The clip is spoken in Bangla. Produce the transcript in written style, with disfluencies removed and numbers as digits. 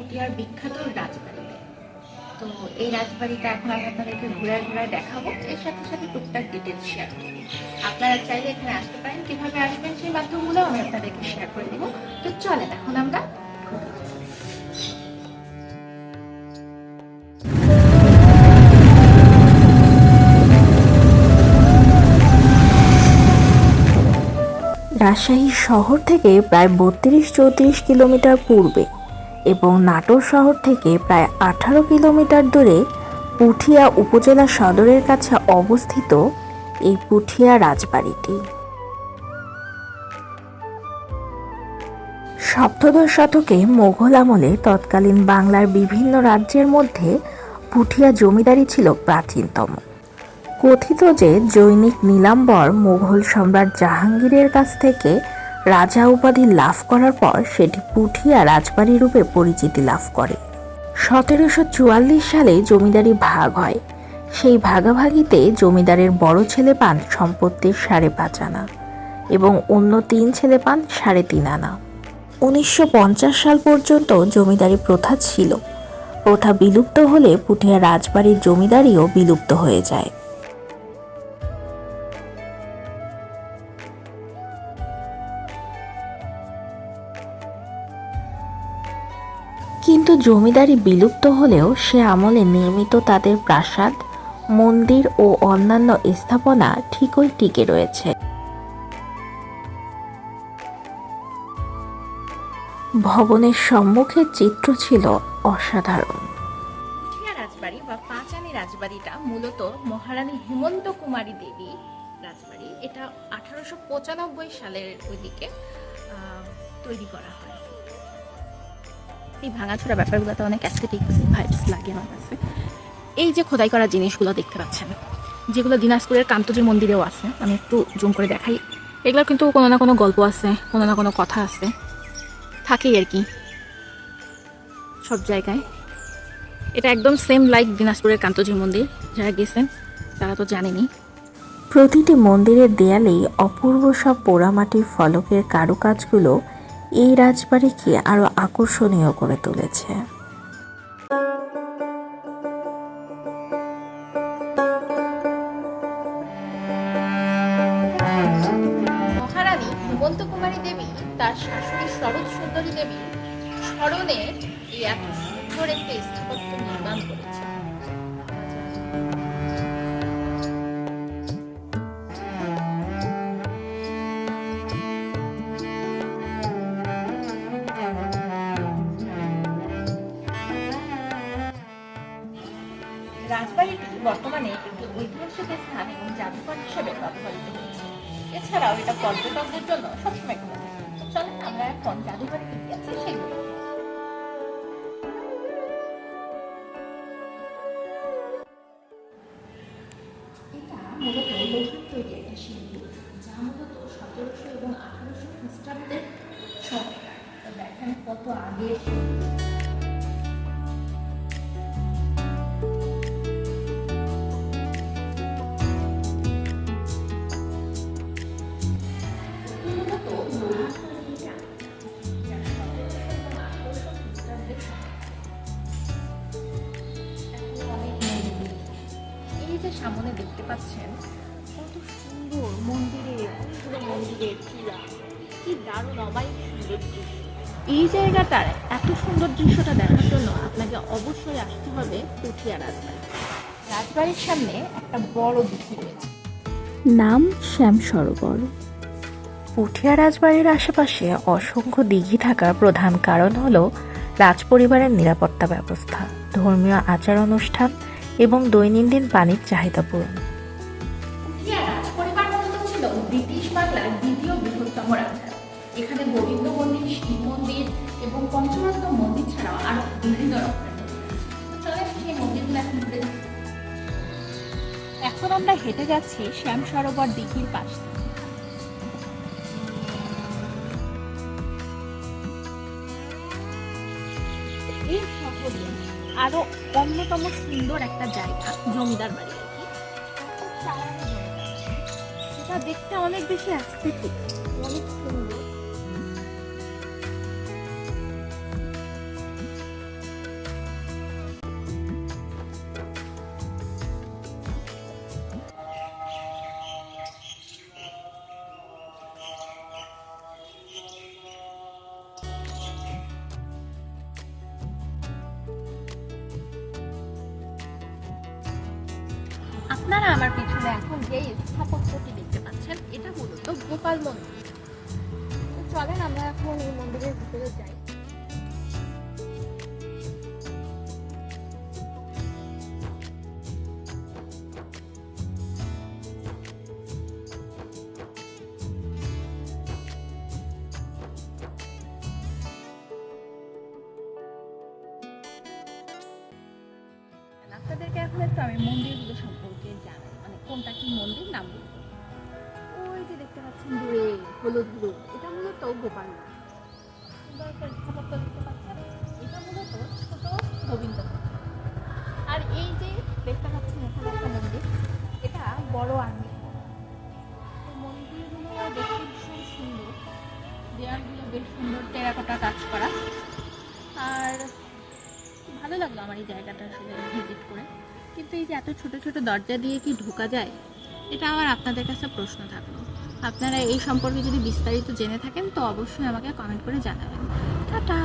পুঠিয়ার বিখ্যাত রাজবাড়িতে। তো এই রাজবাড়িটা এখন আমি আপনাদেরকে ঘুরে ঘুরে দেখাবো, এর সাথে সাথে টুকটাক ডিটেলস শেয়ার করবো। আপনারা চাইলে এখানে আসতে পারেন, কিভাবে আসবেন সেই মাধ্যমগুলো আমি আপনাদেরকে শেয়ার করে দেবো। তো চলেন এখন আমরা রাজশাহী শহর থেকে প্রায় ৩২-৩৪ কিলোমিটার পূর্বে এবং নাটোর শহর থেকে প্রায় ১৮ কিলোমিটার দূরে পুঠিয়া উপজেলা সদরের কাছে অবস্থিত এই পুঠিয়া রাজবাড়িটি সপ্তদশ শতকে মোগল আমলে তৎকালীন বাংলার বিভিন্ন রাজ্যের মধ্যে পুঠিয়া জমিদারি ছিল প্রাচীনতম। কথিত যে জৈনিক নীলাম্বর মুঘল সম্রাট জাহাঙ্গীরের কাছ থেকে রাজা উপাধি লাভ করার পর সেটি পুঠিয়া রাজবাড়ি রূপে পরিচিতি লাভ করে। ১৭৪৪ সালে জমিদারি ভাগ হয়। সেই ভাগাভাগিতে জমিদারের বড় ছেলে পান সম্পত্তির ৫.৫ আনা এবং অন্য ৩ ছেলে পান ৩.৫ আনা। ১৯৫০ সাল পর্যন্ত জমিদারি প্রথা ছিল। প্রথা বিলুপ্ত হলে পুঠিয়া রাজবাড়ির জমিদারিও বিলুপ্ত হয়ে যায়। কিন্তু জমিদারি বিলুপ্ত হলেও সে আমলে নির্মিত তাদের প্রাসাদ, মন্দির ও অন্যান্য স্থাপনা ঠিকই টিকে রয়েছে। ভবনের সম্মুখের চিত্র ছিল অসাধারণ। পুঠিয়া রাজবাড়ি বা পাঁচানী রাজবাড়িটা মূলত মহারানী হেমন্ত কুমারী দেবী রাজবাড়ি। এটা ১৮৯৫ সালের ওইদিকে তৈরি করা হয়। এই ভাঙাচোরা ব্যাপারগুলোতে অনেক অ্যাস্থেটিক্স ভাইবস লাগে আমার কাছে। এই যে খোদাই করা জিনিসগুলো দেখতে পাচ্ছেন, যেগুলো দিনাজপুরের কান্তজির মন্দিরেও আছে, আমি একটু জুম করে দেখাই। এগুলো কিন্তু কোনো না কোনো গল্প আছে, কোনো না কোনো কথা আছে, থাকেই আর কি সব জায়গায়। এটা একদম সেম লাইক দিনাজপুরের কান্তজির মন্দির, যারা গেছেন তারা তো জানেনি। প্রতিটি মন্দিরের দেয়ালেই অপূর্ব সব পোড়ামাটির ফলকের কারুকাজগুলো এই রাজবাড়িকে আরো আকর্ষণীয় করে তুলেছে। মহারানী হেমন্ত কুমারী দেবী তার শাশুড়ি শরৎ সুন্দরী দেবী স্মরণে এই এত সুন্দর একটি স্থাপত্য নির্মাণ করেছে। রাজবাড়িটি বর্তমানে একটি ঐতিহাসিক স্থান এবং জাদুঘর হিসেবে ব্যবহৃত হচ্ছে। এছাড়াও এটা পর্যটকদের জন্য সবসময় খোলা থাকে। চলেন আমরা এখন জাদুঘরে কি কি আছে সেগুলো। এটা মূলত লোহার তৈরি একটা সিন্ধুক, যা মূলত ১৭০০ এবং ১৮০০ খ্রিস্টাব্দের সময়কার। তো দেখেন কত আগে। এই যে সামনে দেখতে পাচ্ছেন কত সুন্দর মন্দিরে, অনেকগুলো মন্দিরের চূড়া, কি দারুণ অমায়িক সুন্দর দৃশ্য। এই জায়গাটার এত সুন্দর দৃশ্যটা দেখার জন্য আপনাকে অবশ্যই আসতে হবে পুঠিয়া রাজবাড়ি। রাজবাড়ির সামনে একটা বড় দিঘি রয়েছে, নাম শ্যাম সরোবর। পুঠিয়া রাজবাড়ির আশেপাশে অসংখ্য দিঘি থাকার প্রধান কারণ হল রাজপরিবারের নিরাপত্তা ব্যবস্থা, ধর্মীয় আচার অনুষ্ঠান এবং দৈনন্দিন পানির চাহিদা পূরণ। পুঠিয়া রাজপরিবার মূলত ছিল ব্রিটিশ বাংলার দ্বিতীয় বৃহত্তম রাজা। এখানে গোবিন্দ মন্দির, শিব মন্দির এবং পঞ্চরত্ন মন্দির ছাড়াও আরো বিভিন্ন রকমের মন্দির আছে। তো চলে সেই মন্দিরগুলো এখন ঘুরে দেখি। এখন আমরা হেঁটে যাচ্ছি শ্যাম সরোবর দিঘির পাশ দিয়ে। এই শহরে আরো অন্যতম সুন্দর একটা জায়গা জমিদার বাড়ি আর কি। এটা দেখতে অনেক বেশি অ্যাস্থেটিক, অনেক সুন্দর। আপনারা আমার পিছনে এখন যে স্থাপত্যটি দেখতে পাচ্ছেন এটা মূলত গোপাল মন্দির। তো চলেন আমরা এখন এই মন্দিরের ভিতরে যাই। আপনাদেরকে এখন একটু আমি মন্দিরগুলো সম্পর্কে জানাই, মানে কোনটা কি মন্দির নাম বলবো। ওই যে দেখতে পাচ্ছেন দূরে হলুদ হলুদ, এটা মূলত গোপাল মন্দির। সুন্দর একটা স্থাপত্য দেখতে পাচ্ছেন, এটা মূলত ছোট গোবিন্দ মন্দির। আর এই যে দেখতে পাচ্ছেন এখানে একটা মন্দির, এটা বড় আর্মি। মন্দিরগুলো দেখতে ভীষণ সুন্দর, দেয়ালগুলো বেশ সুন্দর টেরাকোটা কাজ করা। আর ভালো লাগলো আমার এই জায়গাটা আসলে ভিজিট করে। কিন্তু এই যে এত ছোট ছোট দরজা দিয়ে কি ঢোকা যায়, এটা আমার আপনাদের কাছে প্রশ্ন থাকলো। আপনারা এই সম্পর্কে যদি বিস্তারিত জেনে থাকেন তো অবশ্যই আমাকে কমেন্ট করে জানাবেন। টাটা।